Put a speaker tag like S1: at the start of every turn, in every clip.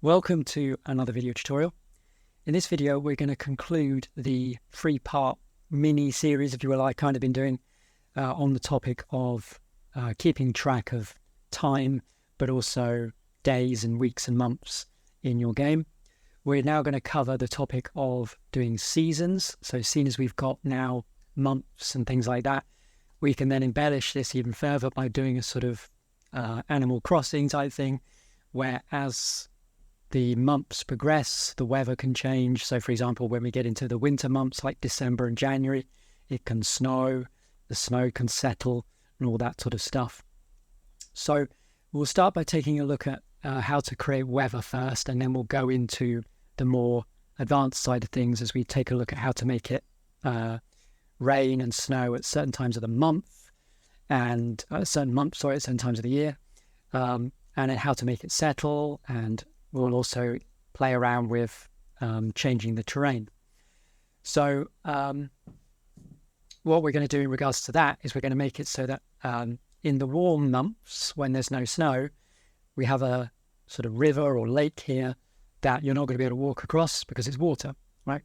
S1: Welcome to another video tutorial. In this video, we're going to conclude the 3-part mini series, if you will, I've kind of been doing on the topic of keeping track of time, but also days and weeks and months in your game. We're now going to cover the topic of doing seasons. So seeing as we've got now months and things like that, we can then embellish this even further by doing a sort of Animal Crossing type thing, where as the months progress, the weather can change. So for example, when we get into the winter months like December and January, it can snow, the snow can settle and all that sort of stuff. So we'll start by taking a look at how to create weather first, and then we'll go into the more advanced side of things as we take a look at how to make it rain and snow at certain times of the month and at certain times of the year, and then how to make it settle, and we'll also play around with changing the terrain. So what we're going to do in regards to that is we're going to make it so that in the warm months when there's no snow, we have a sort of river or lake here that you're not going to be able to walk across because it's water, right?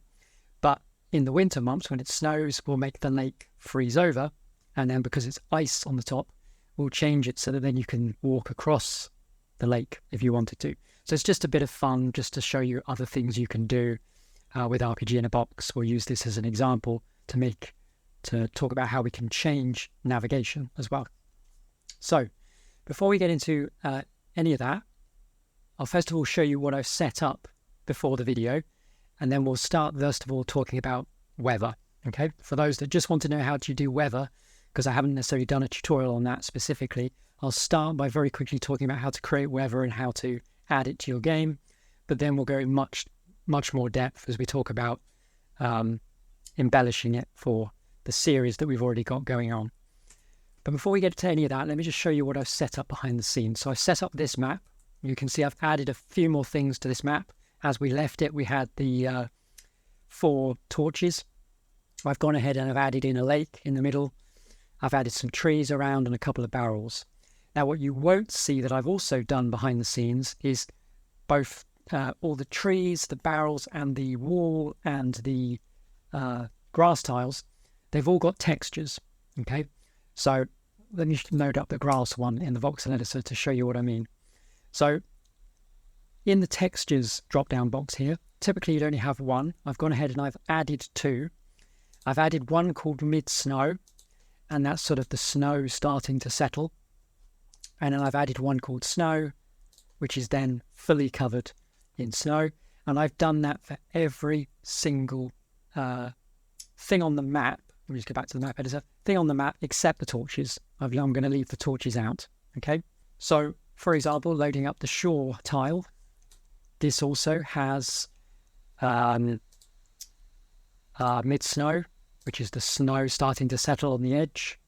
S1: But in the winter months when it snows, we'll make the lake freeze over, and then because it's ice on the top, we'll change it so that then you can walk across the lake if you wanted to. So it's just a bit of fun just to show you other things you can do with RPG in a Box. We'll use this as an example to talk about how we can change navigation as well. So before we get into any of that, I'll first of all show you what I've set up before the video, and then we'll start first of all talking about weather. Okay, for those that just want to know how to do weather, because I haven't necessarily done a tutorial on that specifically, I'll start by very quickly talking about how to create weather and how to add it to your game, but then we'll go in much more depth as we talk about embellishing it for the series that we've already got going on. But before we get to any of that, let me just show you what I've set up behind the scenes. So I've set up this map. You can see I've added a few more things to this map. As we left it, we had the 4 torches. I've gone ahead and I've added in a lake in the middle. I've added some trees around and a couple of barrels. Now, what you won't see that I've also done behind the scenes is both all the trees, the barrels, and the wall and the grass tiles. They've all got textures, okay? So let me load up the grass one in the voxel editor to show you what I mean. So in the textures drop-down box here, typically you'd only have one. I've gone ahead and I've added 2. I've added one called mid-snow, and that's sort of the snow starting to settle. And then I've added one called snow, which is then fully covered in snow. And I've done that for every single thing on the map. Let me just go back to the map editor. Thing on the map except the torches. I'm going to leave the torches out. Okay. So, for example, loading up the shore tile. This also has mid-snow, which is the snow starting to settle on the edge.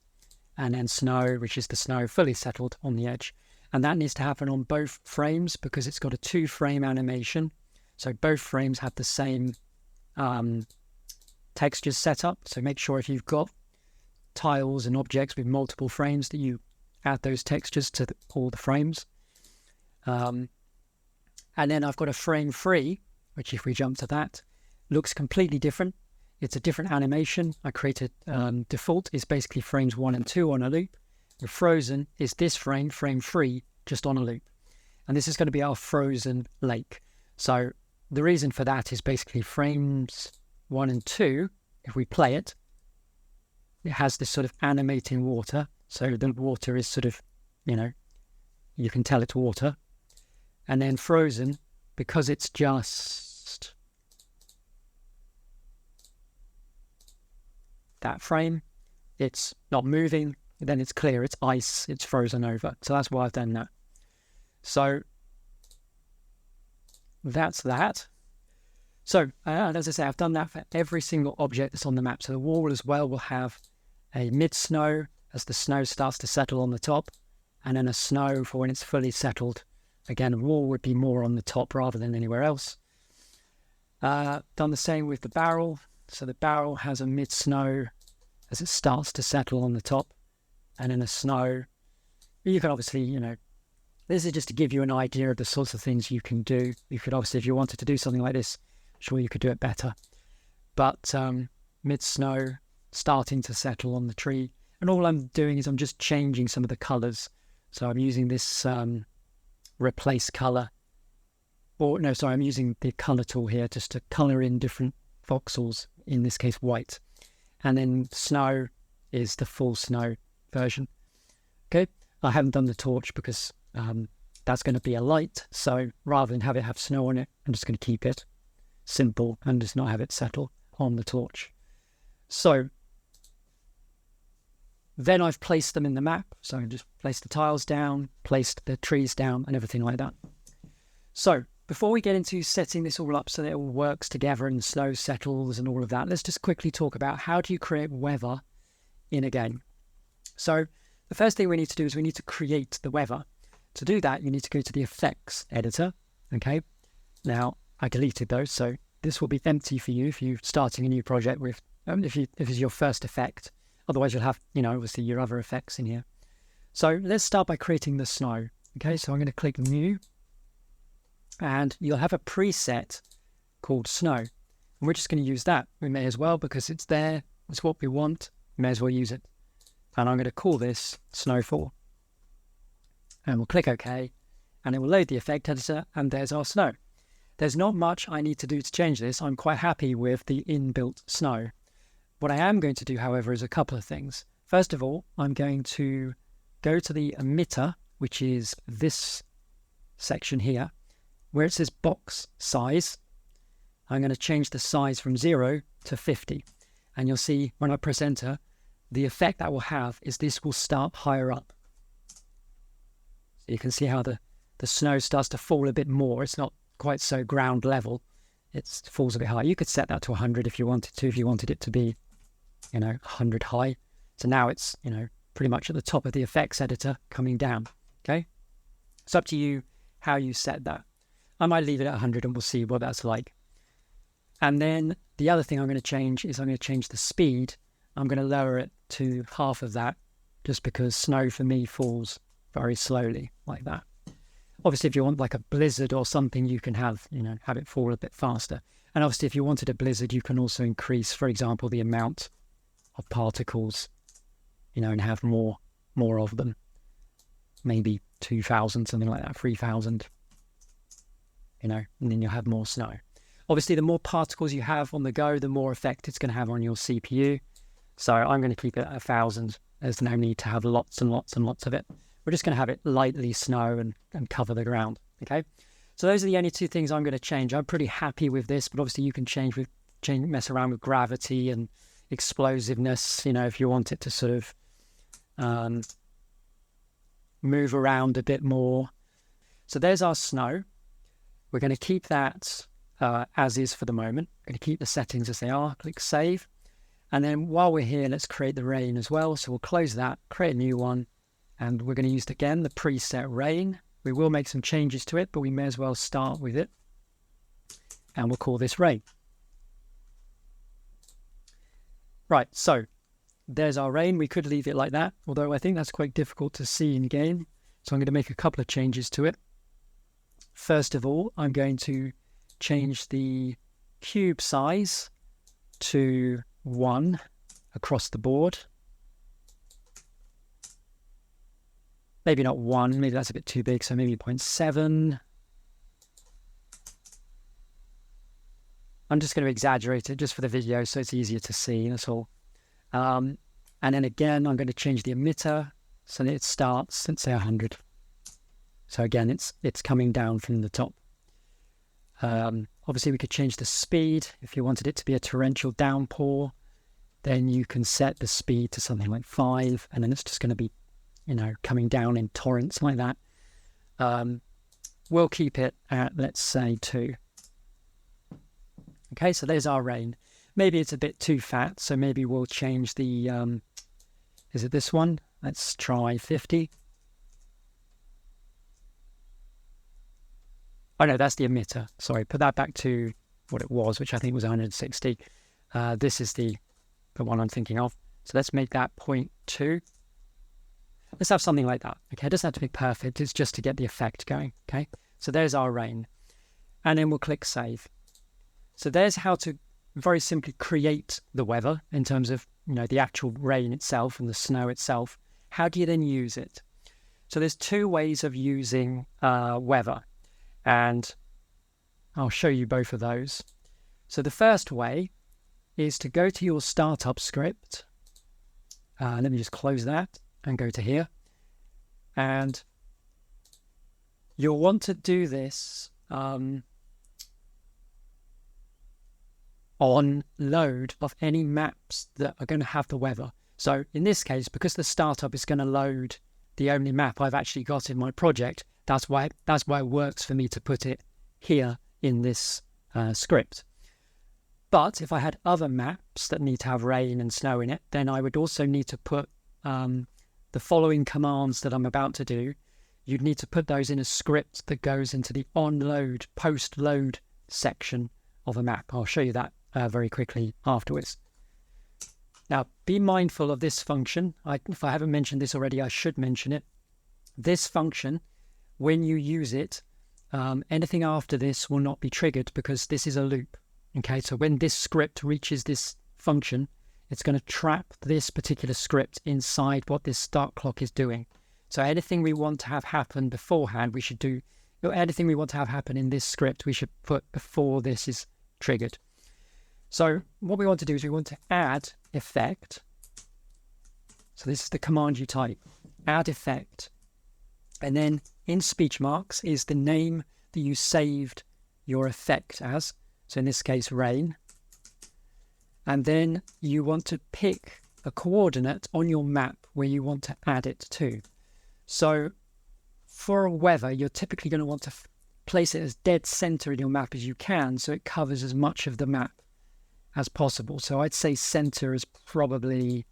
S1: And then snow, which is the snow fully settled on the edge. And that needs to happen on both frames because it's got a 2-frame animation. So both frames have the same textures set up. So make sure if you've got tiles and objects with multiple frames that you add those textures to all the frames. And then I've got a frame 3, which if we jump to that, looks completely different. It's a different animation. I created default is basically frames 1 and 2 on a loop. The frozen is this frame 3, just on a loop. And this is going to be our frozen lake. So the reason for that is basically frames 1 and 2, if we play it, it has this sort of animating water. So the water is sort of, you can tell it's water. And then frozen, because it's just that frame, it's not moving, then it's clear, it's ice, it's frozen over. So that's why I've done that. So that's that. So as I say, I've done that for every single object that's on the map. So the wall as well will have a mid-snow as the snow starts to settle on the top, and then a snow for when it's fully settled. Again, a wall would be more on the top rather than anywhere else. Done the same with the barrel. So the barrel has a mid-snow as it starts to settle on the top, and then a snow. You can obviously, This is just to give you an idea of the sorts of things you can do. You could obviously, if you wanted to do something like this, sure you could do it better. But mid-snow, starting to settle on the tree. And all I'm doing is I'm just changing some of the colours. So I'm using this replace colour. Or no, sorry, I'm using the colour tool here just to colour in different voxels, in this case white. And then snow is the full snow version. Okay, I haven't done the torch because that's going to be a light. So rather than have it have snow on it, I'm just going to keep it simple and just not have it settle on the torch. So then I've placed them in the map. So I just placed the tiles down, placed the trees down and everything like that. So before we get into setting this all up so that it all works together and the snow settles and all of that, let's just quickly talk about how do you create weather in a game. So the first thing we need to do is we need to create the weather. To do that, you need to go to the effects editor. Okay. Now I deleted those, so this will be empty for you if you're starting a new project with, if it's your first effect. Otherwise, you'll have, obviously your other effects in here. So let's start by creating the snow. Okay, so I'm going to click New, and you'll have a preset called Snow. And we're just going to use that. We may as well, because it's there. It's what we want. We may as well use it. And I'm going to call this Snowfall. And we'll click OK, and it will load the effect editor, and there's our snow. There's not much I need to do to change this. I'm quite happy with the inbuilt snow. What I am going to do, however, is a couple of things. First of all, I'm going to go to the emitter, which is this section here, where it says box size. I'm going to change the size from 0 to 50. And you'll see when I press enter, the effect that will have is this will start higher up. So you can see how the snow starts to fall a bit more. It's not quite so ground level. It falls a bit high. You could set that to 100 if you wanted to, if you wanted it to be, 100 high. So now it's, pretty much at the top of the effects editor coming down. Okay. It's up to you how you set that. I might leave it at 100 and we'll see what that's like. And then the other thing I'm going to change is I'm going to change the speed. I'm going to lower it to half of that just because snow for me falls very slowly like that. Obviously, if you want like a blizzard or something, you can have it fall a bit faster. And obviously, if you wanted a blizzard, you can also increase, for example, the amount of particles, and have more of them. Maybe 2,000, something like that, 3,000, and then you'll have more snow. Obviously, the more particles you have on the go, the more effect it's going to have on your CPU. So I'm going to keep it at 1,000. There's no need to have lots and lots and lots of it. We're just going to have it lightly snow and cover the ground. Okay. So those are the only two things I'm going to change. I'm pretty happy with this, but obviously you can mess around with gravity and explosiveness, if you want it to sort of move around a bit more. So there's our snow. We're going to keep that as is for the moment. We're going to keep the settings as they are. Click Save. And then while we're here, let's create the rain as well. So we'll close that, create a new one. And we're going to use, again, the preset rain. We will make some changes to it, but we may as well start with it. And we'll call this rain. Right, so there's our rain. We could leave it like that, although I think that's quite difficult to see in game. So I'm going to make a couple of changes to it. First of all, I'm going to change the cube size to 1 across the board. Maybe not 1, maybe that's a bit too big, so maybe 0.7. I'm just going to exaggerate it just for the video so it's easier to see, that's all. And then again, I'm going to change the emitter so that it starts at, say, 100. So again, it's coming down from the top. Obviously, we could change the speed. If you wanted it to be a torrential downpour, then you can set the speed to something like 5, and then it's just going to be coming down in torrents like that. We'll keep it at, let's say, 2. Okay, so there's our rain. Maybe it's a bit too fat, so maybe we'll change the, is it this one? Let's try 50. Oh no, that's the emitter. Sorry, put that back to what it was, which I think was 160. This is the one I'm thinking of. So let's make that 0.2. let's have something like that. Okay, it doesn't have to be perfect. It's just to get the effect going. Okay, so there's our rain. And then we'll click save. So there's how to very simply create the weather in terms of, the actual rain itself and the snow itself. How do you then use it? So there's two ways of using weather, and I'll show you both of those. So the first way is to go to your startup script. Let me just close that and go to here. And you'll want to do this on load of any maps that are going to have the weather. So in this case, because the startup is going to load the only map I've actually got in my project, that's why it works for me to put it here in this script. But if I had other maps that need to have rain and snow in it, then I would also need to put the following commands that I'm about to do. You'd need to put those in a script that goes into the onload, post-load section of a map. I'll show you that very quickly afterwards. Now, be mindful of this function. If I haven't mentioned this already, I should mention it. This function, when you use it, anything after this will not be triggered because this is a loop. Okay, so when this script reaches this function, it's going to trap this particular script inside what this start clock is doing. So anything we want to have happen beforehand, we should do. Anything we want to have happen in this script, we should put before this is triggered. So what we want to do is we want to add effect. So this is the command you type, add effect. And then in speech marks is the name that you saved your effect as. So in this case, rain. And then you want to pick a coordinate on your map where you want to add it to. So for a weather, you're typically going to want to place it as dead center in your map as you can, so it covers as much of the map as possible. So I'd say center is probably,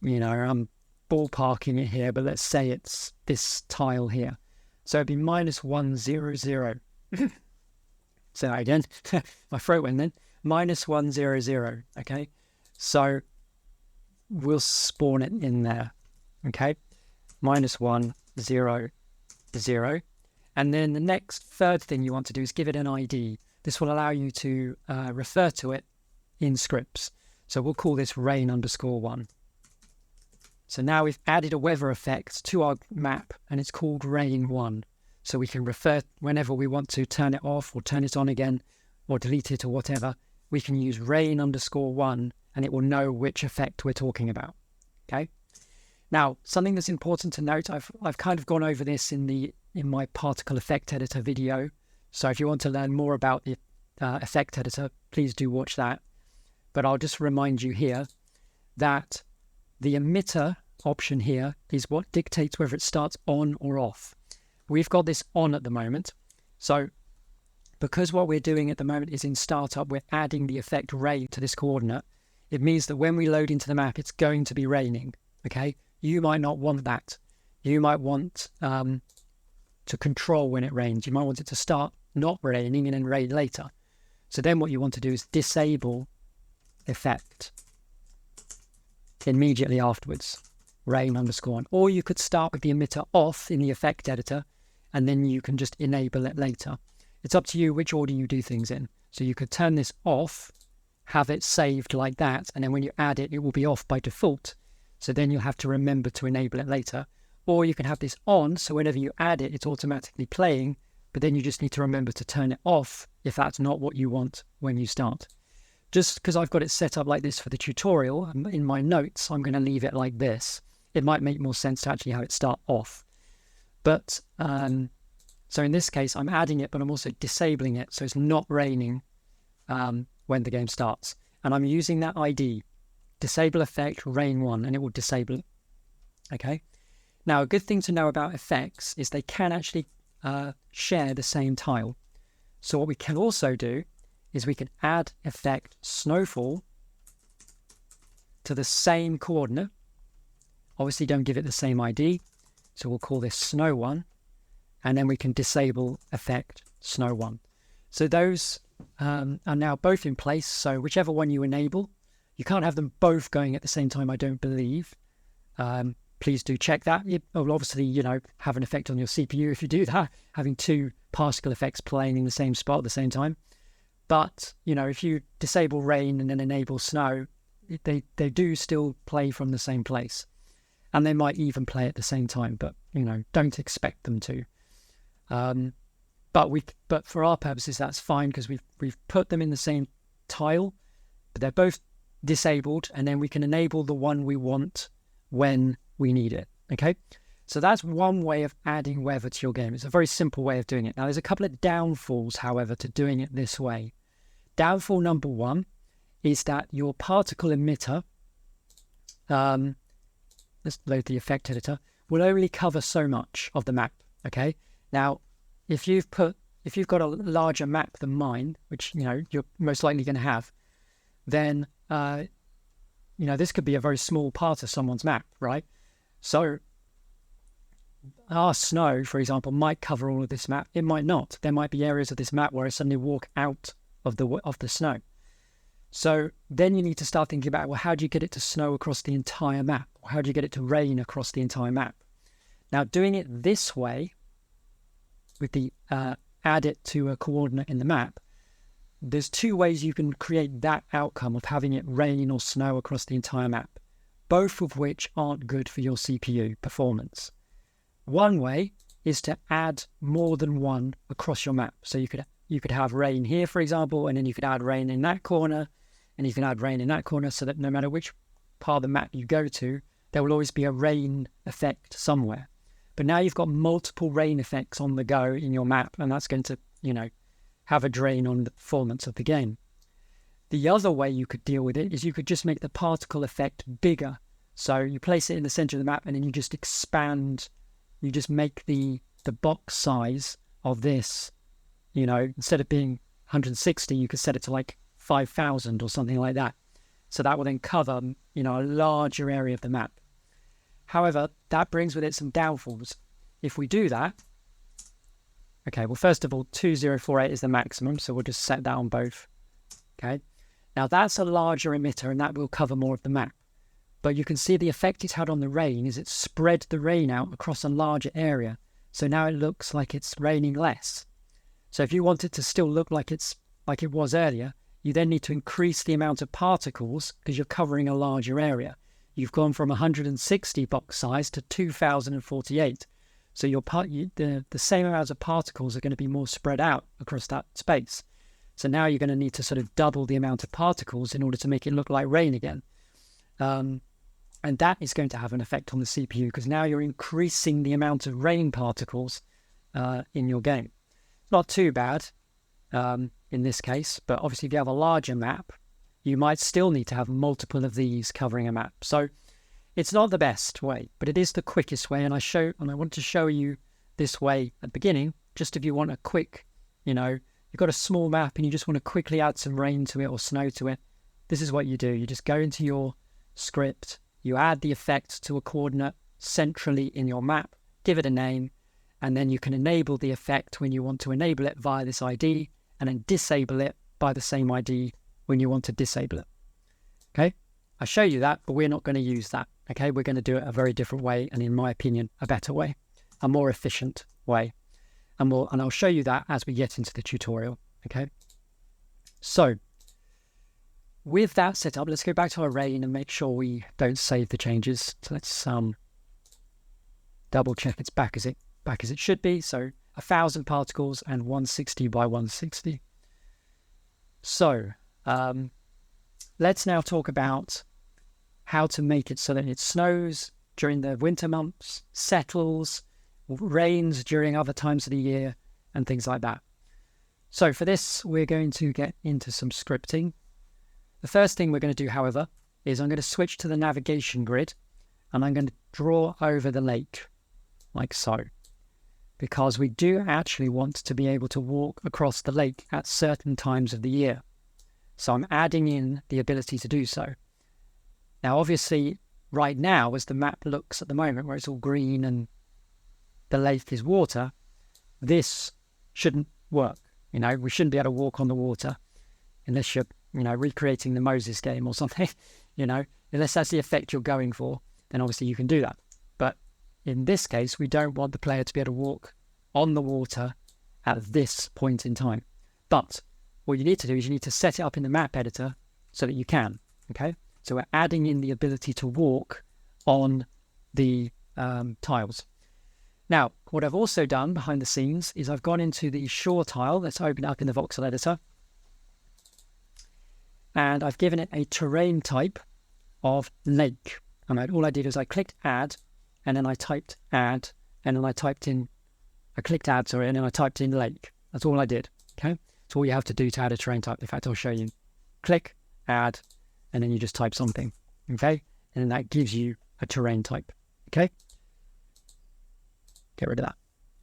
S1: I'm ballparking it here, but let's say it's this tile here. So it'd be -100. Say that again. My throat went then. -100. Okay. So we'll spawn it in there. Okay. -100. And then the third thing you want to do is give it an ID. This will allow you to refer to it in scripts. So we'll call this rain_1. So now we've added a weather effect to our map and it's called rain1. So we can refer whenever we want to turn it off or turn it on again or delete it or whatever. We can use rain_1 and it will know which effect we're talking about. Okay. Now, something that's important to note, I've kind of gone over this in my particle effect editor video. So if you want to learn more about the effect editor, please do watch that. But I'll just remind you here that the emitter option here is what dictates whether it starts on or off. We've got this on at the moment. So because what we're doing at the moment is in startup, we're adding the effect rain to this coordinate. It means that when we load into the map, it's going to be raining. Okay. You might not want that. You might want to control when it rains. You might want it to start not raining and then rain later. So then what you want to do is disable effect immediately afterwards, rain_1. Or you could start with the emitter off in the effect editor and then you can just enable it later. It's up to you which order you do things in. So you could turn this off, have it saved like that, and then when you add it, it will be off by default. So then you'll have to remember to enable it later. Or you can have this on, so whenever you add it, it's automatically playing, but then you just need to remember to turn it off if that's not what you want when you start. Just because I've got it set up like this for the tutorial, in my notes, I'm going to leave it like this. It might make more sense to actually have it start off. But, so in this case, I'm adding it, but I'm also disabling it, so it's not raining when the game starts. And I'm using that ID. Disable effect rain1 and it will disable it. Okay. Now a good thing to know about effects is they can actually share the same tile. So what we can also do is we can add effect snowfall to the same coordinate. Obviously don't give it the same ID. So we'll call this snow1 and then we can disable effect snow1. So those are now both in place. So whichever one you enable, you can't have them both going at the same time, I don't believe. please do check that. It will obviously, you know, have an effect on your CPU if you do that, having two particle effects playing in the same spot at the same time. But, you know, if you disable rain and then enable snow, they do still play from the same place. And they might even play at the same time, but, you know, don't expect them to. But for our purposes, that's fine because we've put them in the same tile, but they're both disabled, and then we can enable the one we want when we need it. Okay, so that's one way of adding weather to your game. It's a very simple way of doing it. Now, there's a couple of downfalls, however, to doing it this way. Downfall number one is that your particle emitter, let's load the effect editor, will only cover so much of the map. Okay, now if you've got a larger map than mine, which, you know, you're most likely going to have, then you know, this could be a very small part of someone's map, right? So our snow, for example, might cover all of this map. It might not. There might be areas of this map where I suddenly walk out of the snow. So then you need to start thinking about, well, how do you get it to snow across the entire map? Or how do you get it to rain across the entire map? Now, doing it this way, with the add it to a coordinate in the map, there's two ways you can create that outcome of having it rain or snow across the entire map, both of which aren't good for your CPU performance. One way is to add more than one across your map. So you could have rain here, for example, and then you could add rain in that corner, and you can add rain in that corner, so that no matter which part of the map you go to, there will always be a rain effect somewhere. But now you've got multiple rain effects on the go in your map, and that's going to, you know, have a drain on the performance of the game. The other way you could deal with it is you could just make the particle effect bigger. So you place it in the center of the map, and then you just expand, you just make the box size of this, you know, instead of being 160, you could set it to like 5,000 or something like that. So that will then cover, you know, a larger area of the map. However, that brings with it some downfalls. If we do that, okay, well, first of all, 2048 is the maximum, so we'll just set that on both. Okay, now that's a larger emitter, and that will cover more of the map. But you can see the effect it's had on the rain is it spread the rain out across a larger area. So now it looks like it's raining less. So if you want it to still look like it was earlier, you then need to increase the amount of particles because you're covering a larger area. You've gone from 160 box size to 2048. So the same amount of particles are going to be more spread out across that space. So now you're going to need to sort of double the amount of particles in order to make it look like rain again. And that is going to have an effect on the CPU because now you're increasing the amount of rain particles in your game. Not too bad in this case, but obviously if you have a larger map, you might still need to have multiple of these covering a map. So it's not the best way, but it is the quickest way. And I want to show you this way at the beginning, just if you want a quick, you know, you've got a small map and you just want to quickly add some rain to it or snow to it. This is what you do. You just go into your script, you add the effect to a coordinate centrally in your map, give it a name, and then you can enable the effect when you want to enable it via this ID, and then disable it by the same ID when you want to disable it. Okay, I show you that, but we're not going to use that. Okay, we're going to do it a very different way, and in my opinion, a better way, a more efficient way. And I'll show you that as we get into the tutorial. Okay, so with that set up, let's go back to our rain and make sure we don't save the changes. So let's double check it's back as it should be. So 1,000 particles and 160 by 160. So let's now talk about how to make it so that it snows during the winter months, settles, rains during other times of the year, and things like that. So for this, we're going to get into some scripting. The first thing we're going to do, however, is I'm going to switch to the navigation grid, and I'm going to draw over the lake, like so, because we do actually want to be able to walk across the lake at certain times of the year. So I'm adding in the ability to do so. Now, obviously, right now, as the map looks at the moment, where it's all green and the lake is water, this shouldn't work. You know, we shouldn't be able to walk on the water unless you're, you know, recreating the Moses game or something, you know, unless that's the effect you're going for, then obviously you can do that. in this case, we don't want the player to be able to walk on the water at this point in time. But what you need to do is you need to set it up in the map editor so that you can, okay? So we're adding in the ability to walk on the tiles. Now, what I've also done behind the scenes is I've gone into the shore tile. Let's open it up in the voxel editor. And I've given it a terrain type of lake. And all I did is I clicked add, and then I typed add, and then I typed in, I clicked add, sorry, and then I typed in lake. That's all I did, okay? That's all you have to do to add a terrain type. In fact, I'll show you. Click, add, and then you just type something, okay? And then that gives you a terrain type, okay? Get rid of that,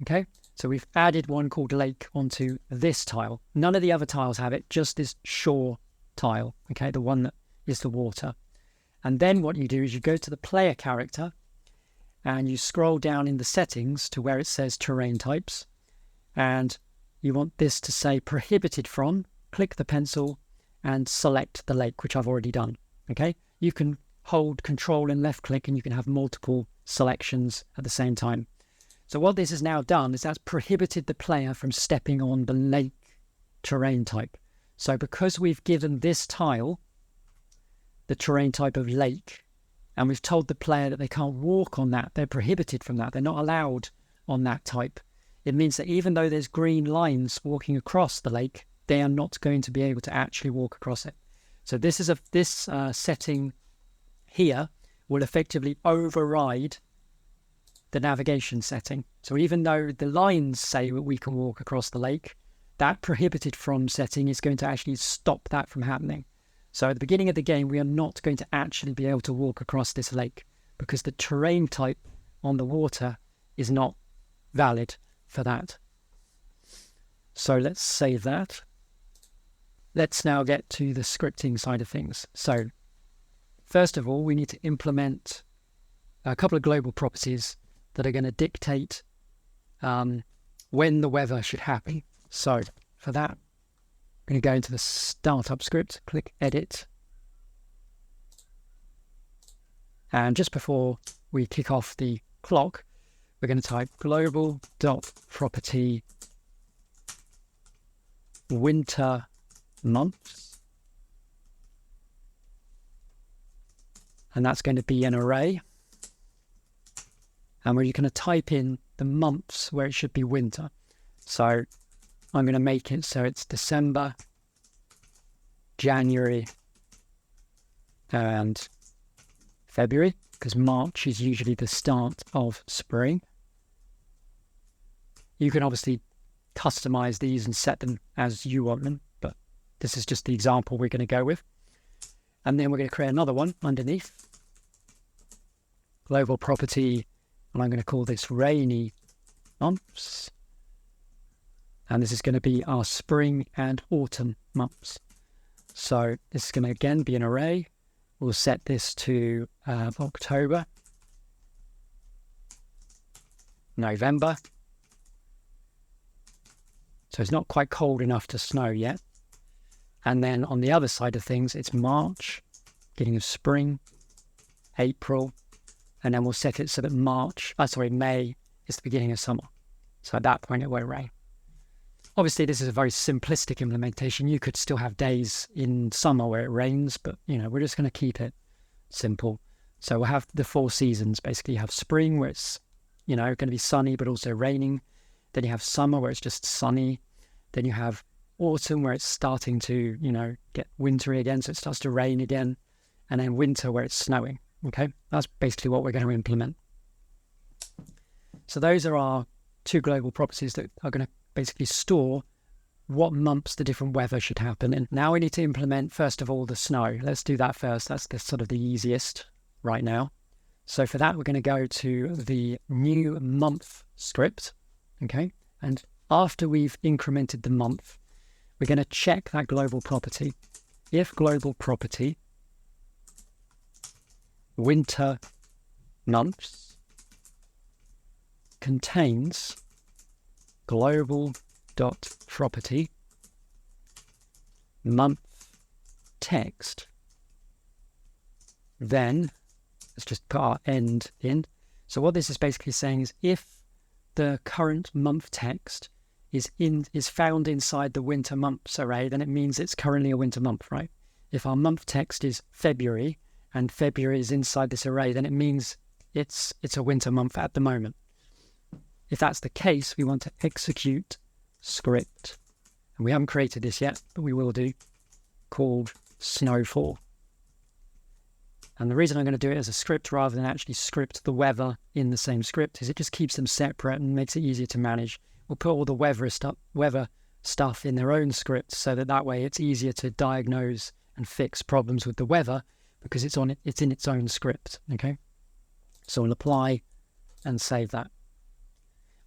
S1: okay? So we've added one called lake onto this tile. None of the other tiles have it, just this shore tile, okay? The one that is the water. And then what you do is you go to the player character and you scroll down in the settings to where it says terrain types. And you want this to say prohibited from, click the pencil and select the lake, which I've already done, okay? You can hold control and left click and you can have multiple selections at the same time. So what this has now done is that's prohibited the player from stepping on the lake terrain type. So because we've given this tile the terrain type of lake, and we've told the player that they can't walk on that, they're prohibited from that, they're not allowed on that type, it means that even though there's green lines walking across the lake, they are not going to be able to actually walk across it. So this is this setting here will effectively override the navigation setting. So even though the lines say that we can walk across the lake, that prohibited from setting is going to actually stop that from happening. So at the beginning of the game, we are not going to actually be able to walk across this lake because the terrain type on the water is not valid for that. So let's save that. Let's now get to the scripting side of things. So first of all, we need to implement a couple of global properties that are going to dictate when the weather should happen. So for that, I'm going to go into the startup script, click edit. And just before we kick off the clock, we're going to type global.property winter months. And that's going to be an array. And we're going to type in the months where it should be winter. So I'm going to make it so it's December, January, and February, because March is usually the start of spring. You can obviously customize these and set them as you want them, but this is just the example we're going to go with. And then we're going to create another one underneath. Global property, and I'm going to call this rainy months. And this is going to be our spring and autumn months. So this is going to again be an array. We'll set this to October, November. So it's not quite cold enough to snow yet. And then on the other side of things, it's March, beginning of spring, April, and then we'll set it so that May is the beginning of summer. So at that point it won't rain. Obviously, this is a very simplistic implementation. You could still have days in summer where it rains, but we're just going to keep it simple. So we'll have the 4 seasons. Basically, you have spring where it's going to be sunny but also raining. Then you have summer where it's just sunny. Then you have autumn where it's starting to get wintry again, so it starts to rain again. And then winter where it's snowing. Okay, that's basically what we're going to implement. So those are our 2 global properties that are going to basically store what months the different weather should happen in. Now we need to implement, first of all, the snow. Let's do that first. That's the easiest right now. So for that, we're going to go to the new month script. Okay. And after we've incremented the month, we're going to check that global property. If global property winter months contains global.property month text, then let's just put our end in. So what this is basically saying is if the current month text is found inside the winter months array, then it means it's currently a winter month, right? If our month text is February and February is inside this array, then it means it's a winter month at the moment. If that's the case, we want to execute script. And we haven't created this yet, but we will do, called snowfall. And the reason I'm going to do it as a script rather than actually script the weather in the same script is it just keeps them separate and makes it easier to manage. We'll put all the weather stuff in their own scripts so that way it's easier to diagnose and fix problems with the weather because it's in its own script. Okay, so we'll apply and save that.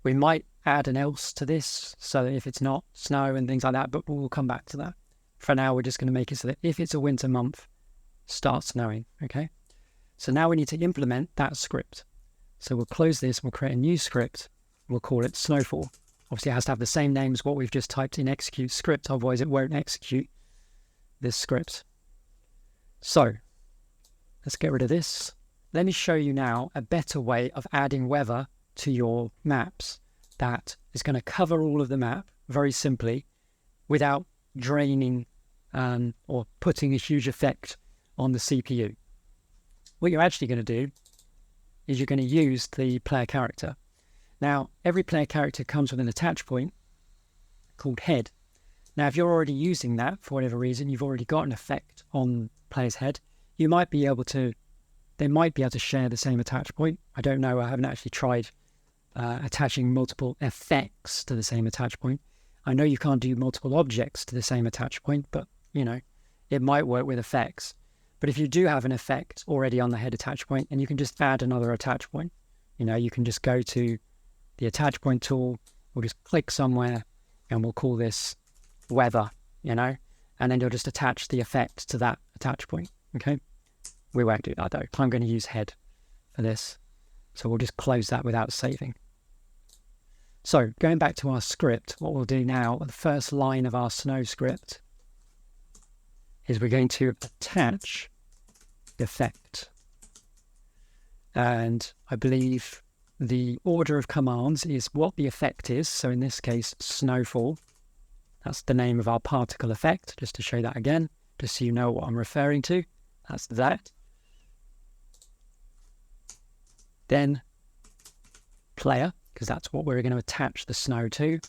S1: We might add an else to this so that if it's not snow and things like that, but we'll come back to that. For now, we're just going to make it so that if it's a winter month, start snowing. Okay, so now we need to implement that script. So we'll close this, we'll create a new script, we'll call it snowfall. Obviously it has to have the same name as what we've just typed in execute script, otherwise it won't execute this script. So let's get rid of this. Let me show you now a better way of adding weather to your maps that is going to cover all of the map very simply without draining or putting a huge effect on the CPU. What you're actually going to do is you're going to use the player character. Now, every player character comes with an attach point called head. Now, if you're already using that for whatever reason, you've already got an effect on player's head, they might be able to share the same attach point. I don't know, I haven't actually tried attaching multiple effects to the same attach point. I know you can't do multiple objects to the same attach point, but it might work with effects. But if you do have an effect already on the head attach point, and you can just add another attach point, you can just go to the attach point tool, we'll just click somewhere and we'll call this weather, and then you'll just attach the effect to that attach point. Okay, we won't do that though. I'm going to use head for this, so we'll just close that without saving. So going back to our script, what we'll do now, the first line of our snow script is we're going to attach effect. And I believe the order of commands is what the effect is. So in this case, snowfall. That's the name of our particle effect, just to show that again, just so you know what I'm referring to. That's that. Then player, because that's what we're going to attach the snow to.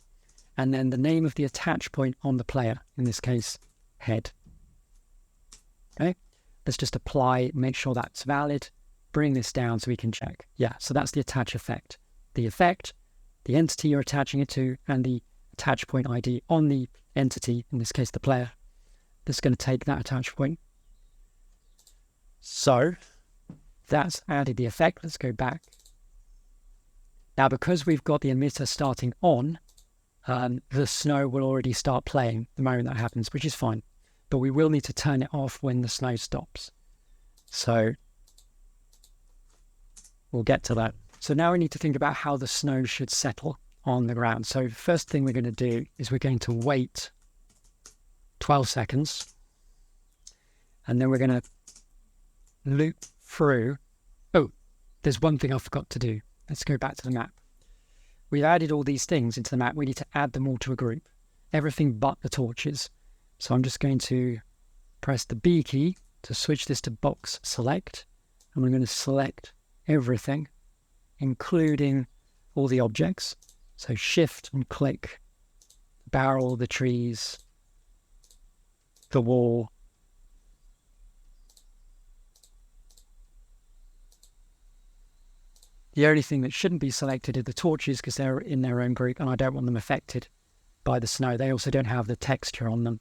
S1: And then the name of the attach point on the player, in this case, head. Okay, let's just apply, make sure that's valid. Bring this down so we can check. Yeah, so that's the attach effect. The effect, the entity you're attaching it to, and the attach point ID on the entity, in this case the player. That's going to take that attach point. So that's added the effect. Let's go back. Now, because we've got the emitter starting on, the snow will already start playing the moment that happens, which is fine. But we will need to turn it off when the snow stops. So we'll get to that. So now we need to think about how the snow should settle on the ground. So first thing we're going to do is we're going to wait 12 seconds. And then we're going to loop through. Oh, there's one thing I forgot to do. Let's go back to the map. We've added all these things into the map. We need to add them all to a group. Everything but the torches. So I'm just going to press the B key to switch this to box select. And we're going to select everything, including all the objects. So shift and click the barrel, the trees, the wall. The only thing that shouldn't be selected are the torches because they're in their own group and I don't want them affected by the snow. They also don't have the texture on them,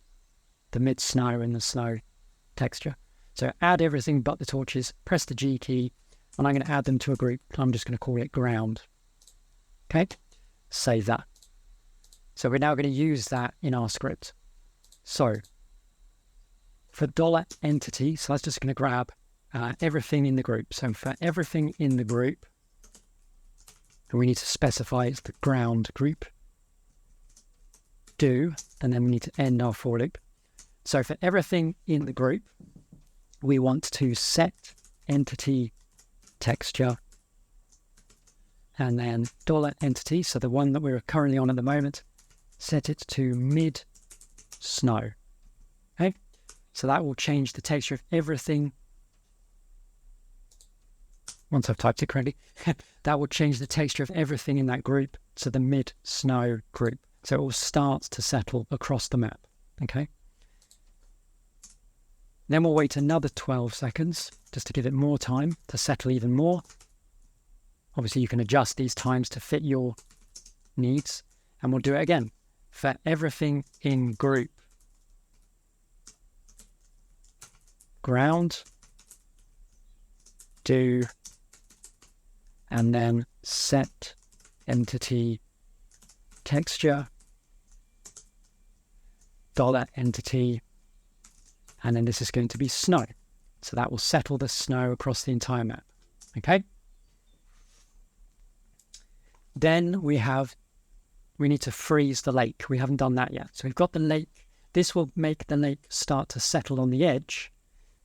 S1: the mid-snow and the snow texture. So add everything but the torches, press the G key, and I'm going to add them to a group. I'm just going to call it ground. Okay, save that. So we're now going to use that in our script. So for $entity, so that's just going to grab everything in the group. So for everything in the group, and we need to specify it's the ground group, do, and then we need to end our for loop. So for everything in the group, we want to set entity texture and then $entity, so the one that we're currently on at the moment, set it to mid-snow. Okay, so that will change the texture of everything. Once I've typed it correctly, that will change the texture of everything in that group to the mid-snow group. So it will start to settle across the map. Okay. Then we'll wait another 12 seconds just to give it more time to settle even more. Obviously, you can adjust these times to fit your needs. And we'll do it again for everything in group ground, do, and then set entity texture, $entity, and then this is going to be snow. So that will settle the snow across the entire map. Okay. Then we need to freeze the lake. We haven't done that yet. So we've got the lake. This will make the lake start to settle on the edge,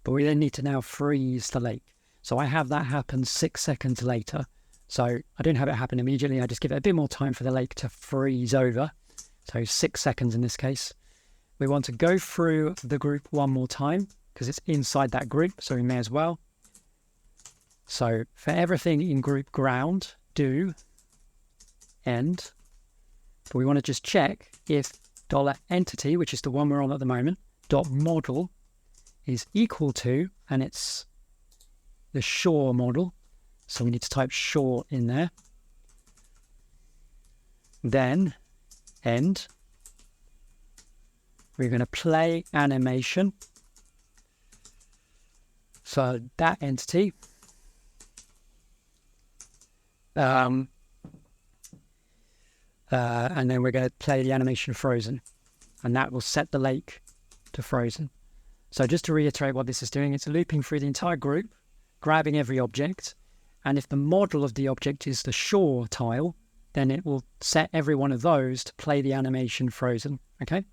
S1: but we then need to now freeze the lake. So I have that happen 6 seconds later. So I don't have it happen immediately. I just give it a bit more time for the lake to freeze over. So 6 seconds in this case. We want to go through the group one more time because it's inside that group. So we may as well. So for everything in group ground, do, end. But we want to just check if $entity, which is the one we're on at the moment, .model is equal to, and it's the shore model. So we need to type shore in there. Then end. We're going to play animation. So that entity. And then we're going to play the animation frozen. And that will set the lake to frozen. So just to reiterate what this is doing, it's looping through the entire group, grabbing every object. And if the model of the object is the shore tile, then it will set every one of those to play the animation frozen. Okay?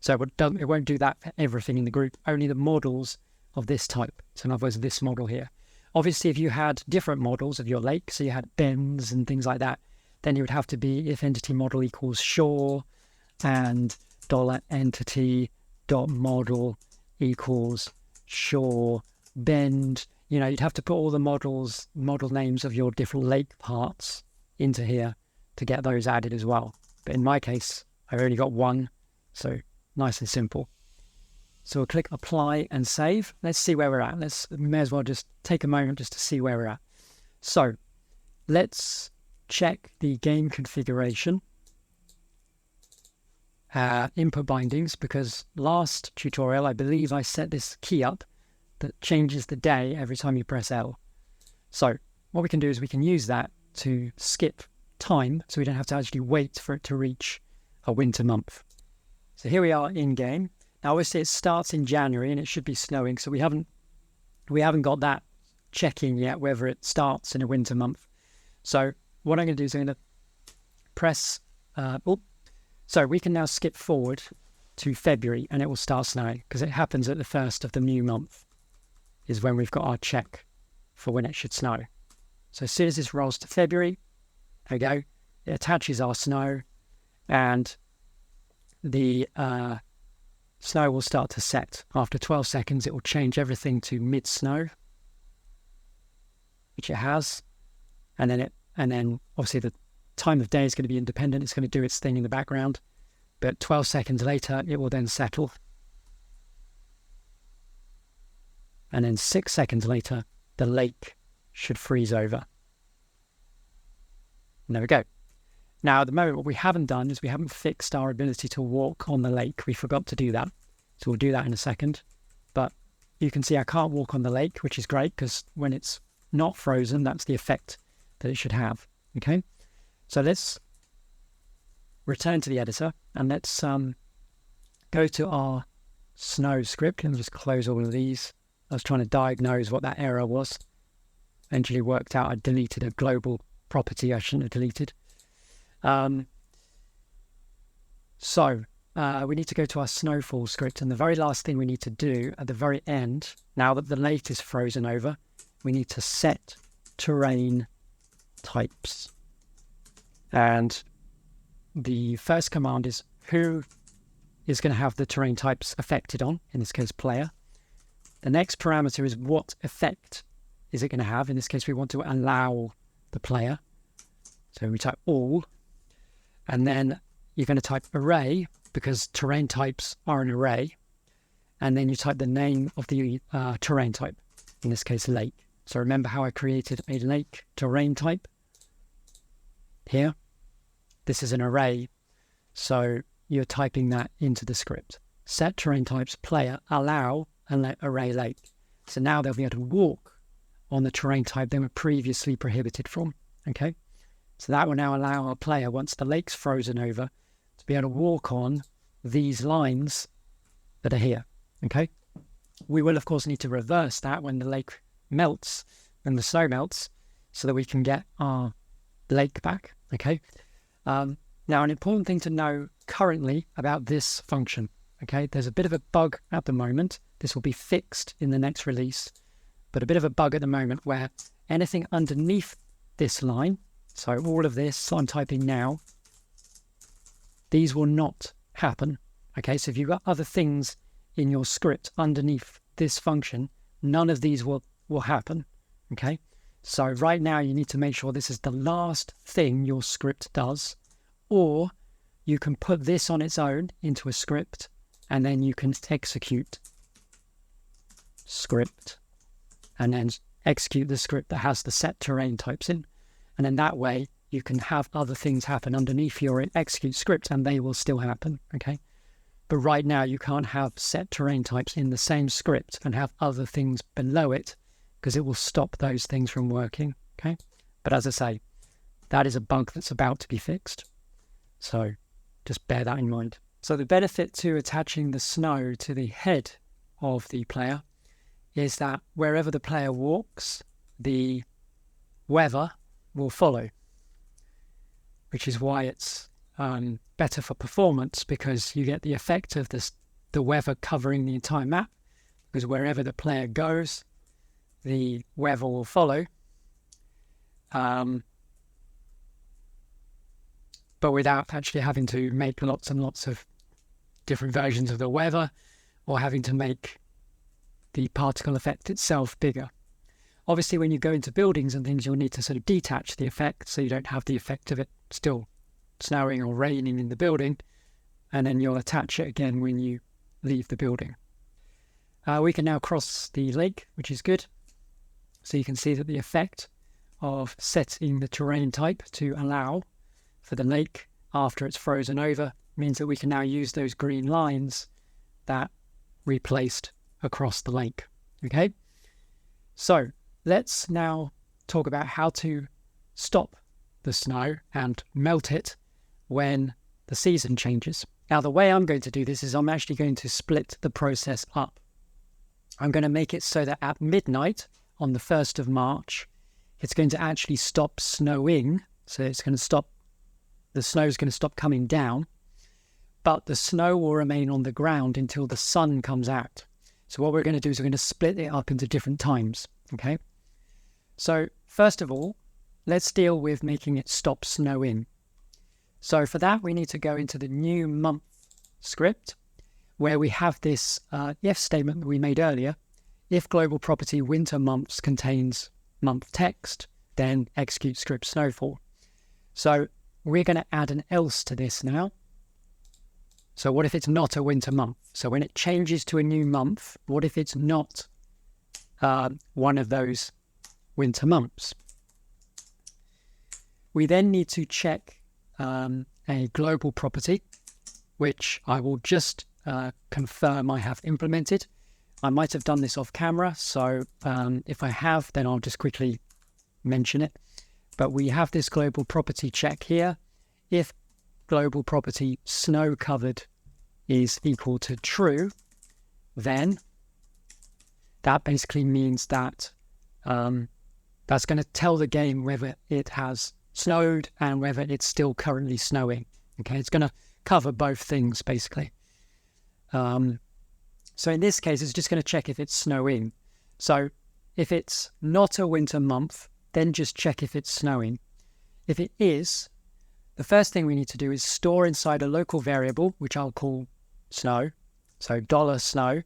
S1: So it won't do that for everything in the group, only the models of this type. So in other words, this model here. Obviously, if you had different models of your lake, so you had bends and things like that, then it would have to be if entity model equals shore and $entity .model equals shore bend. You know, you'd have to put all the model names of your different lake parts into here to get those added as well. But in my case, I've only got one, so nice and simple. So we'll click apply and save. Let's see where we're at. We may as well just take a moment just to see where we're at. So let's check the game configuration, input bindings, because last tutorial, I believe I set this key up that changes the day every time you press L. So what we can do is we can use that to skip time so we don't have to actually wait for it to reach a winter month. So here we are in game. Now obviously it starts in January and it should be snowing, so we haven't got that checking yet whether it starts in a winter month. So what I'm going to do is I'm going to press so we can now skip forward to February and it will start snowing because it happens at the first of the new month is when we've got our check for when it should snow. So as soon as this rolls to February, there we go, it attaches our snow and the snow will start to set. After 12 seconds, it will change everything to mid-snow, which it has. And then obviously the time of day is going to be independent. It's going to do its thing in the background. But 12 seconds later, it will then settle. And then 6 seconds later, the lake should freeze over. And there we go. Now, at the moment, what we haven't done is we haven't fixed our ability to walk on the lake. We forgot to do that. So we'll do that in a second. But you can see I can't walk on the lake, which is great because when it's not frozen, that's the effect that it should have. Okay? So let's return to the editor and let's go to our snow script and just close all of these. I was trying to diagnose what that error was. Eventually worked out I deleted a global property I shouldn't have deleted. So we need to go to our snowfall script, and the very last thing we need to do at the very end, now that the lake is frozen over, we need to set terrain types. And the first command is who is going to have the terrain types affected on, in this case player. The next parameter is what effect is it going to have. In this case we want to allow the player. So we type all, and then you're going to type array because terrain types are an array, and then you type the name of the terrain type, in this case lake. So remember how I created a lake terrain type here? This is an array, so you're typing that into the script. Set terrain types player allow and let array lake. So now they'll be able to walk on the terrain type they were previously prohibited from. Okay, so that will now allow our player, once the lake's frozen over, to be able to walk on these lines that are here. Okay, we will of course need to reverse that when the lake melts, when the snow melts, so that we can get our lake back. Okay, now an important thing to know currently about this function. Okay, there's a bit of a bug at the moment. This will be fixed in the next release, but a bit of a bug at the moment where anything underneath this line, so all of this I'm typing now, these will not happen. Okay, so if you've got other things in your script underneath this function, none of these will happen. Okay, so right now you need to make sure this is the last thing your script does, or you can put this on its own into a script and then you can execute script and then execute the script that has the set terrain types in, and then that way you can have other things happen underneath your execute script and they will still happen. Okay, but right now you can't have set terrain types in the same script and have other things below it, because it will stop those things from working. Okay, but as I say, that is a bug that's about to be fixed, so just bear that in mind. So the benefit to attaching the snow to the head of the player is that wherever the player walks, the weather will follow, which is why it's better for performance, because you get the effect of the weather covering the entire map, because wherever the player goes, the weather will follow, but without actually having to make lots and lots of different versions of the weather or having to make the particle effect itself bigger. Obviously, when you go into buildings and things, you'll need to sort of detach the effect so you don't have the effect of it still snowing or raining in the building, and then you'll attach it again when you leave the building. We can now cross the lake, which is good. So you can see that the effect of setting the terrain type to allow for the lake after it's frozen over means that we can now use those green lines that we placed across the lake. Okay, so let's now talk about how to stop the snow and melt it when the season changes. Now, the way I'm going to do this is I'm actually going to split the process up. I'm going to make it so that at midnight on the 1st of March, it's going to actually stop snowing. So it's going to stop, the snow is going to stop coming down, but the snow will remain on the ground until the sun comes out. So what we're going to do is we're going to split it up into different times. Okay. So first of all, let's deal with making it stop snowing. So for that, we need to go into the new month script where we have this if statement that we made earlier. If global property winter months contains month text, then execute script snowfall. So we're going to add an else to this now. So what if it's not a winter month? So when it changes to a new month, what if it's not one of those winter months? We then need to check a global property, which I will just confirm I have implemented. I might have done this off camera, so if I have, then I'll just quickly mention it. But we have this global property check here. If global property snow covered is equal to true, then that basically means that that's going to tell the game whether it has snowed and whether it's still currently snowing. Okay, it's going to cover both things basically. So in this case, it's just going to check if it's snowing. So if it's not a winter month, then just check if it's snowing. If it is, the first thing we need to do is store inside a local variable, which I'll call snow. So $snow.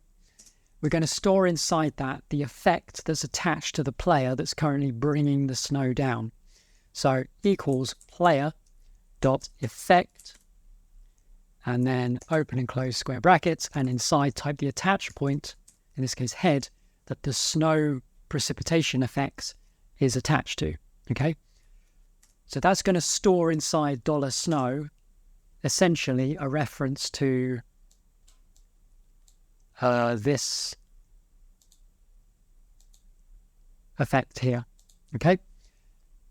S1: We're going to store inside that the effect that's attached to the player that's currently bringing the snow down. So equals player.effect, and then open and close square brackets, and inside type the attach point, in this case head, that the snow precipitation effects is attached to. Okay, so that's going to store inside $snow essentially a reference to this effect here. Okay,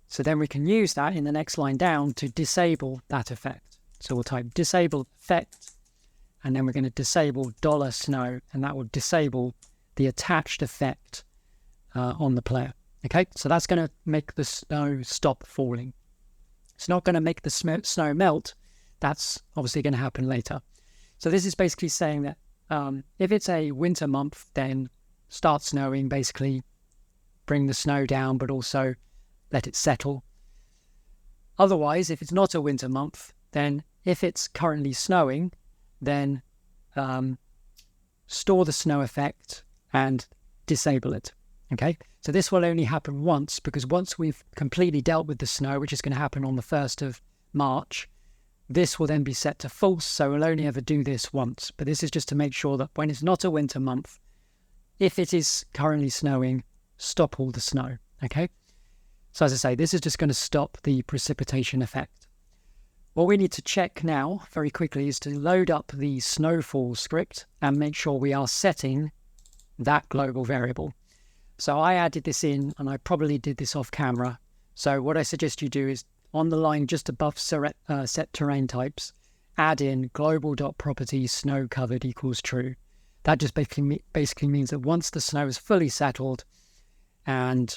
S1: so then we can use that in the next line down to disable that effect. So we'll type disable effect, and then we're going to disable $snow, and that will disable the attached effect on the player. Okay, so that's going to make the snow stop falling. It's not going to make the snow melt. That's obviously going to happen later. So this is basically saying that if it's a winter month, then start snowing, basically bring the snow down, but also let it settle. Otherwise, if it's not a winter month, then if it's currently snowing, then store the snow effect and disable it. Okay, so this will only happen once, because once we've completely dealt with the snow, which is going to happen on the 1st of March, this will then be set to false, so we'll only ever do this once. But this is just to make sure that when it's not a winter month, if it is currently snowing, stop all the snow. Okay, so as I say, this is just going to stop the precipitation effect. What we need to check now very quickly is to load up the snowfall script and make sure we are setting that global variable. So I added this in, and I probably did this off camera. So what I suggest you do is on the line just above set terrain types, add in global.property snow covered equals true. That just basically means that once the snow is fully settled and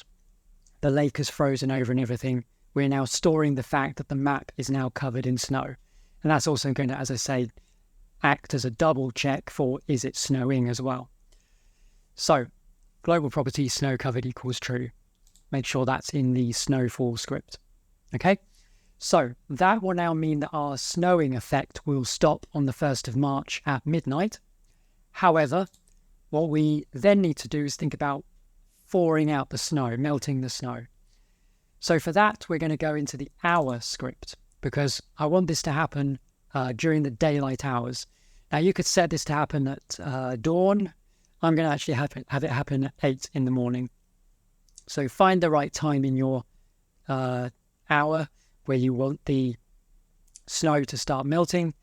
S1: the lake is frozen over and everything, we're now storing the fact that the map is now covered in snow. And that's also going to, as I say, act as a double check for is it snowing as well. So global property snow covered equals true. Make sure that's in the snowfall script. Okay, so that will now mean that our snowing effect will stop on the 1st of March at midnight. However, what we then need to do is think about thawing out the snow, melting the snow. So for that, we're going to go into the hour script, because I want this to happen during the daylight hours. Now you could set this to happen at dawn. I'm going to actually have it happen at 8 in the morning. So find the right time in your hour where you want the snow to start melting.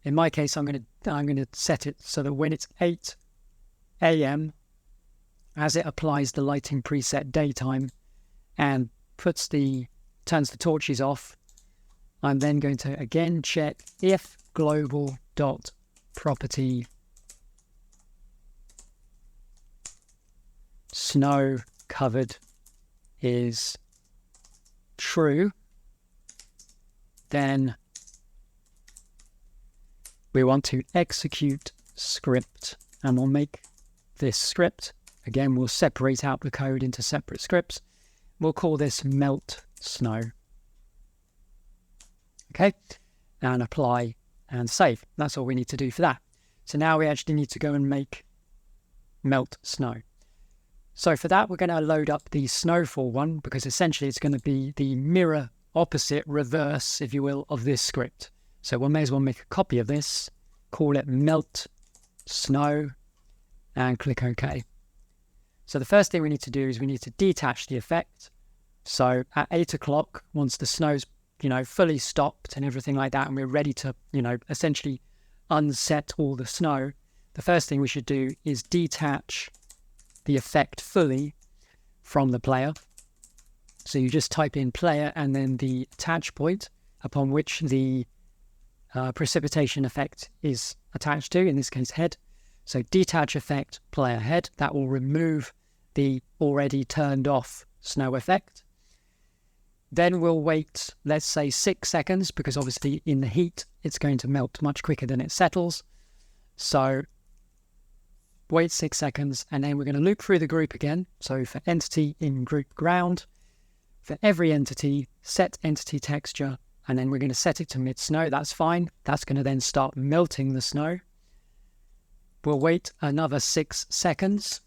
S1: In my case, I'm going to set it so that when it's 8 a.m., as it applies the lighting preset daytime and turns the torches off, I'm then going to again check if global.property snow covered is true, then we want to execute script, and we'll make this script, again, we'll separate out the code into separate scripts. We'll call this melt snow. Okay, and apply and save. That's all we need to do for that. So now we actually need to go and make melt snow. So for that, we're going to load up the snowfall one, because essentially it's going to be the mirror opposite reverse, if you will, of this script. So we may as well make a copy of this, call it melt snow, and click OK. So the first thing we need to do is we need to detach the effect. So at 8 o'clock, once the snow's, fully stopped and everything like that, and we're ready to, essentially unset all the snow, the first thing we should do is detach the effect fully from the player. So you just type in player and then the attach point upon which the precipitation effect is attached to, in this case head. So detach effect player head, that will remove the already turned off snow effect. Then we'll wait, let's say 6 seconds, because obviously in the heat it's going to melt much quicker than it settles. So wait 6 seconds, and then we're going to loop through the group again. So for entity in group ground, for every entity, set entity texture and then we're going to set it to mid-snow. That's fine. That's going to then start melting the snow. We'll wait another 6 seconds.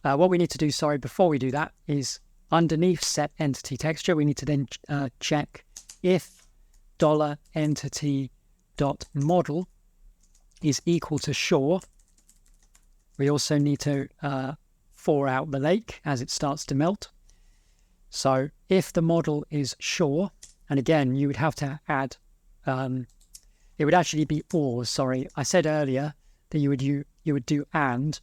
S1: What we need to do, before we do that, is underneath set entity texture, we need to then check if $entity.model is equal to shore. We also need to for out the lake as it starts to melt. So if the model is shore, and again, you would have to add, it would actually be or, I said earlier that you would do and.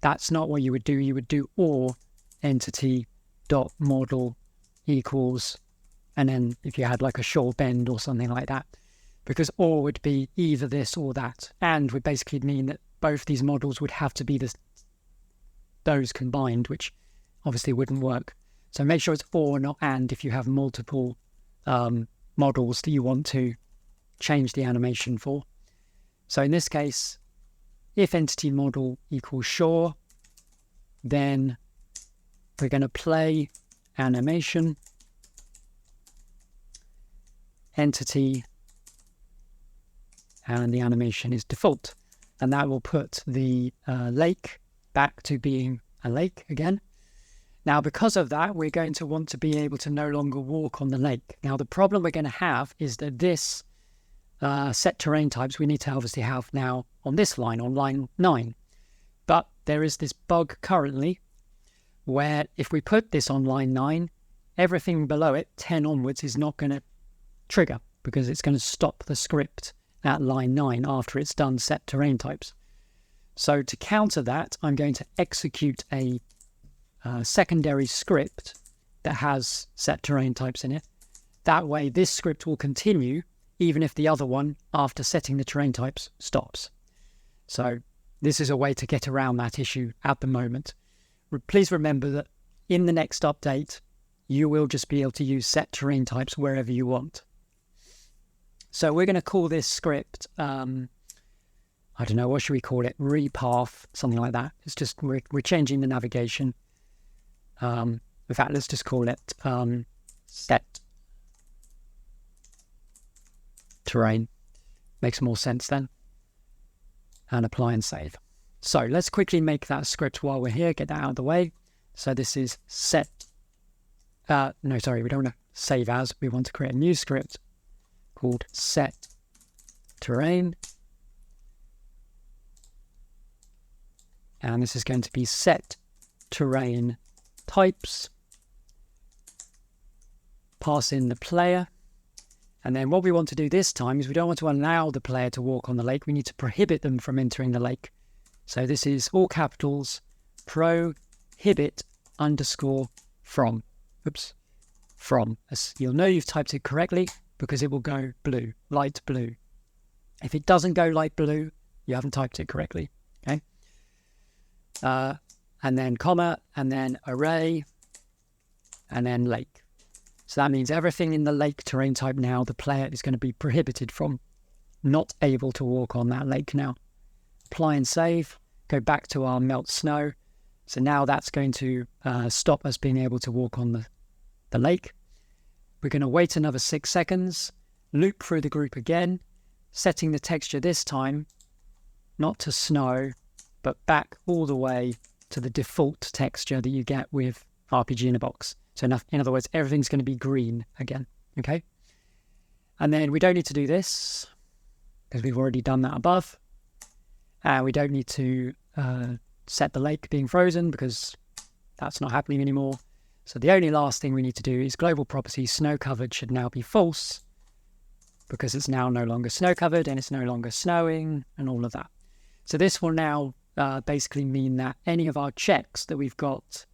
S1: That's not what you would do. You would do or entity.model equals, and then if you had like a shore bend or something like that, because or would be either this or that, and would basically mean that both these models would have to be those combined, which obviously wouldn't work. So make sure it's or, not and, if you have multiple models that you want to change the animation for. So in this case, if entity model equals shore, then we're going to play animation entity, and the animation is default. And that will put the lake back to being a lake again. Now, because of that, we're going to want to be able to no longer walk on the lake. Now, the problem we're going to have is that this set terrain types we need to obviously have now on this line, on line 9. But there is this bug currently where if we put this on line 9, everything below it, 10 onwards, is not going to trigger because it's going to stop the script at line 9 after it's done set terrain types. So to counter that, I'm going to execute a secondary script that has set terrain types in it. That way, this script will continue even if the other one, after setting the terrain types, stops. So this is a way to get around that issue at the moment. Please remember that in the next update, you will just be able to use set terrain types wherever you want. So we're going to call this script, I don't know, what should we call it? Repath, something like that. It's just, we're changing the navigation. In fact, let's just call it set terrain. Makes more sense then. And apply and save. So let's quickly make that script while we're here, get that out of the way. So this is set, we don't want to save as, we want to create a new script called set terrain. And this is going to be set terrain types. Pass in the player. And then what we want to do this time is we don't want to allow the player to walk on the lake. We need to prohibit them from entering the lake. So this is all capitals, prohibit _ from. Oops, from. As you'll know you've typed it correctly because it will go blue, light blue. If it doesn't go light blue, you haven't typed it correctly. Okay. And then comma, and then array, and then lake. So that means everything in the lake terrain type now, the player is going to be prohibited from, not able to walk on that lake now. Apply and save, go back to our melt snow. So now that's going to stop us being able to walk on the lake. We're going to wait another 6 seconds, loop through the group again, setting the texture this time, not to snow, but back all the way to the default texture that you get with RPG in a box. So in other words, everything's going to be green again, okay? And then we don't need to do this because we've already done that above. And we don't need to set the lake being frozen because that's not happening anymore. So the only last thing we need to do is global property snow covered should now be false because it's now no longer snow covered and it's no longer snowing and all of that. So this will now basically mean that any of our checks that we've got,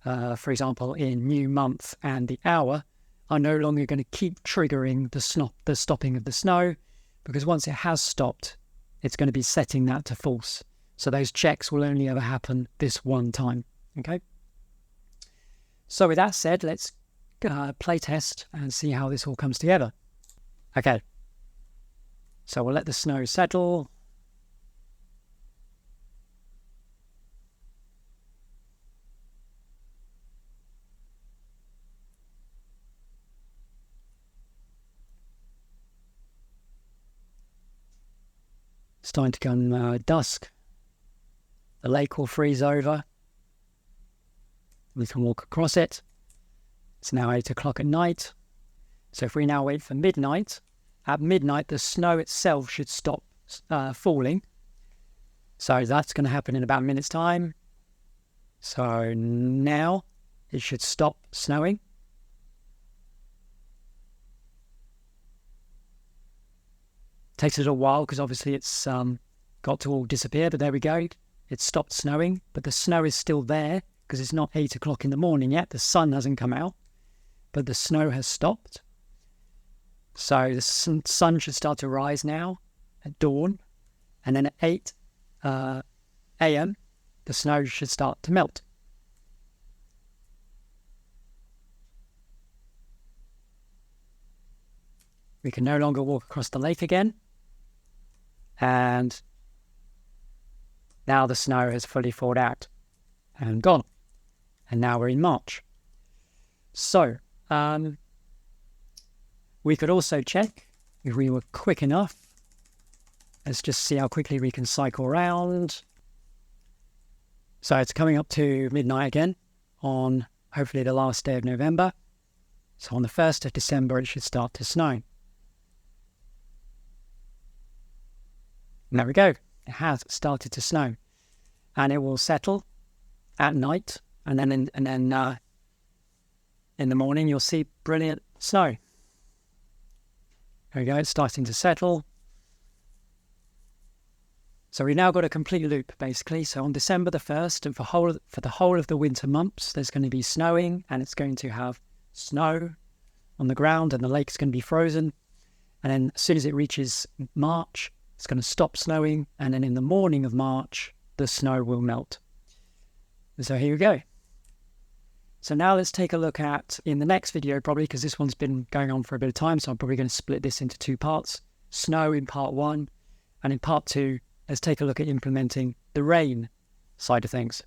S1: for example, in new month and the hour, are no longer going to keep triggering the stopping of the snow, because once it has stopped, it's going to be setting that to false. So those checks will only ever happen this one time. Okay. So with that said, let's play test and see how this all comes together. Okay. So we'll let the snow settle. starting to come dusk. The lake will freeze over. We can walk across it. It's now 8 o'clock at night. So if we now wait for midnight, at midnight the snow itself should stop falling. So that's going to happen in about a minute's time. So now it should stop snowing. Takes a little while because obviously it's got to all disappear, but there we go. It stopped snowing, but the snow is still there because it's not 8 o'clock in the morning yet. The sun hasn't come out, but the snow has stopped. So the sun should start to rise now at dawn, and then at 8 a.m. the snow should start to melt. We can no longer walk across the lake again, and now the snow has fully thawed out and gone, and now we're in March. So we could also check if we were quick enough. Let's just see how quickly we can cycle around. So it's coming up to midnight again on hopefully the last day of November. So on the 1st of December, it should start to snow. And there we go. It has started to snow. And it will settle at night. And then in the morning, you'll see brilliant snow. There we go. It's starting to settle. So we've now got a complete loop, basically. So on December the 1st, and for the whole of the winter months, there's going to be snowing, and it's going to have snow on the ground, and the lake's going to be frozen. And then as soon as it reaches March, it's going to stop snowing, and then in the morning of March, the snow will melt. So here we go. So now let's take a look at, in the next video probably, because this one's been going on for a bit of time, so I'm probably going to split this into 2 parts. Snow in part 1, and in part 2, let's take a look at implementing the rain side of things.